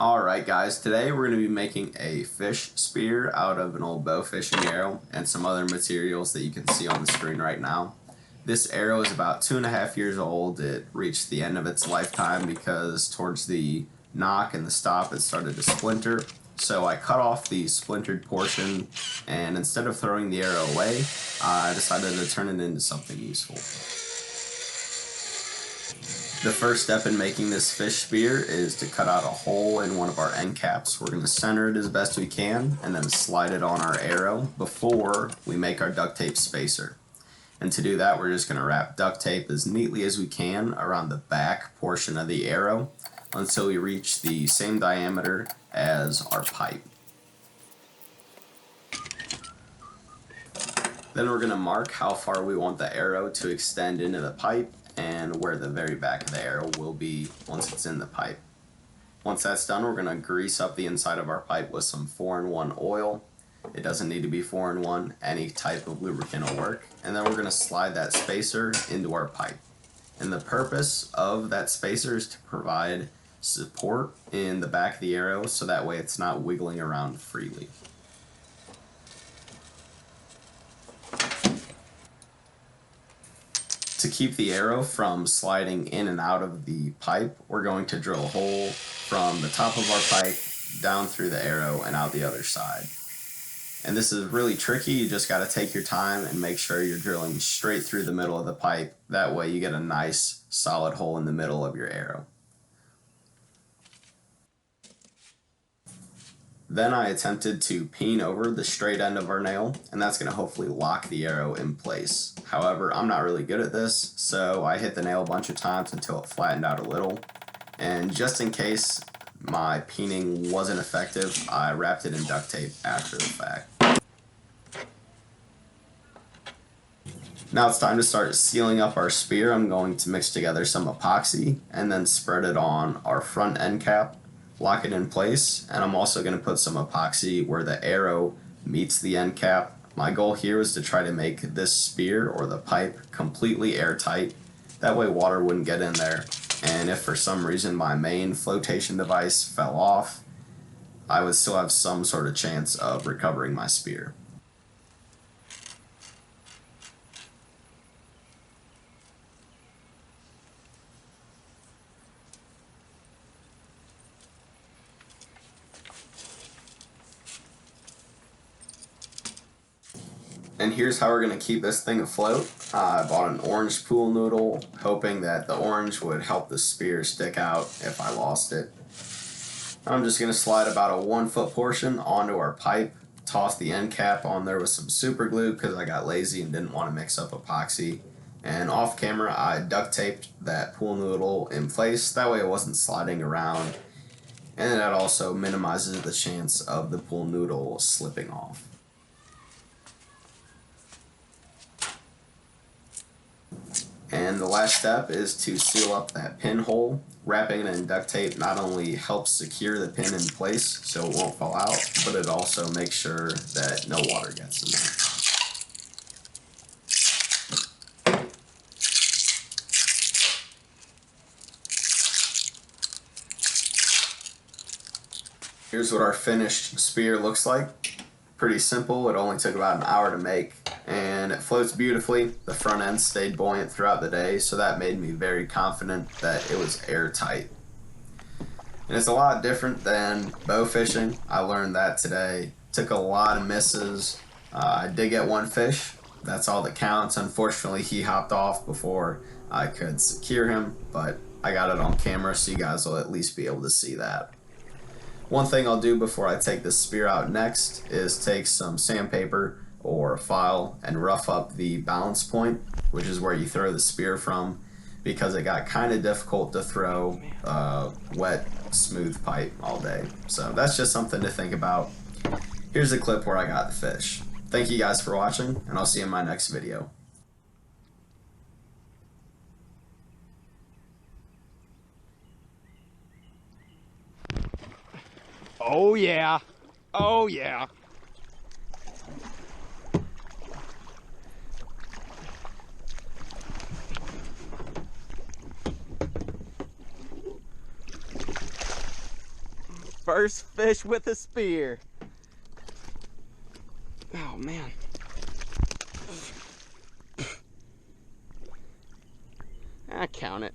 Alright guys, today we're going to be making a fish spear out of an old bow fishing arrow and some other materials that you can see on the screen right now. This arrow is about 2.5 years old. It reached the end of its lifetime because towards the knock and the stop it started to splinter. So I cut off the splintered portion, and instead of throwing the arrow away, I decided to turn it into something useful. The first step in making this fish spear is to cut out a hole in one of our end caps. We're going to center it as best we can and then slide it on our arrow before we make our duct tape spacer. And to do that, we're just going to wrap duct tape as neatly as we can around the back portion of the arrow until we reach the same diameter as our pipe. Then we're going to mark how far we want the arrow to extend into the pipe and where the very back of the arrow will be once it's in the pipe. Once that's done, we're going to grease up the inside of our pipe with some 4-in-1 oil. It doesn't need to be 4-in-1, any type of lubricant will work. And then we're going to slide that spacer into our pipe. And the purpose of that spacer is to provide support in the back of the arrow so that way it's not wiggling around freely. To keep the arrow from sliding in and out of the pipe, we're going to drill a hole from the top of our pipe down through the arrow and out the other side. And this is really tricky. You just got to take your time and make sure you're drilling straight through the middle of the pipe. That way you get a nice solid hole in the middle of your arrow. Then I attempted to peen over the straight end of our nail, and that's going to hopefully lock the arrow in place. However, I'm not really good at this, so I hit the nail a bunch of times until it flattened out a little. And just in case my peening wasn't effective, I wrapped it in duct tape after the fact. Now it's time to start sealing up our spear. I'm going to mix together some epoxy and then spread it on our front end cap, lock it in place, and I'm also going to put some epoxy where the arrow meets the end cap. My goal here was to try to make this spear or the pipe completely airtight. That way water wouldn't get in there, and if for some reason my main flotation device fell off, I would still have some sort of chance of recovering my spear. And here's how we're going to keep this thing afloat. I bought an orange pool noodle, hoping that the orange would help the spear stick out if I lost it. I'm just going to slide about a 1-foot portion onto our pipe, toss the end cap on there with some super glue because I got lazy and didn't want to mix up epoxy. And off camera, I duct taped that pool noodle in place, that way it wasn't sliding around. And that also minimizes the chance of the pool noodle slipping off. And the last step is to seal up that pinhole. Wrapping it in duct tape not only helps secure the pin in place so it won't fall out, but it also makes sure that no water gets in there. Here's what our finished spear looks like. Pretty simple. It only took about an hour to make, and it floats beautifully. The front end stayed buoyant throughout the day, so that made me very confident that it was airtight. And it's a lot different than bow fishing. I learned that today. Took a lot of misses. I did get one fish. That's all that counts. Unfortunately, he hopped off before I could secure him, but I got it on camera, so you guys will at least be able to see that. One thing I'll do before I take this spear out next is take some sandpaper or a file and rough up the balance point, which is where you throw the spear from, because it got kind of difficult to throw wet, smooth pipe all day. So that's just something to think about. Here's a clip where I got the fish. Thank you guys for watching, and I'll see you in my next video. Oh yeah. Oh yeah. First fish with a spear. Oh man. I count it.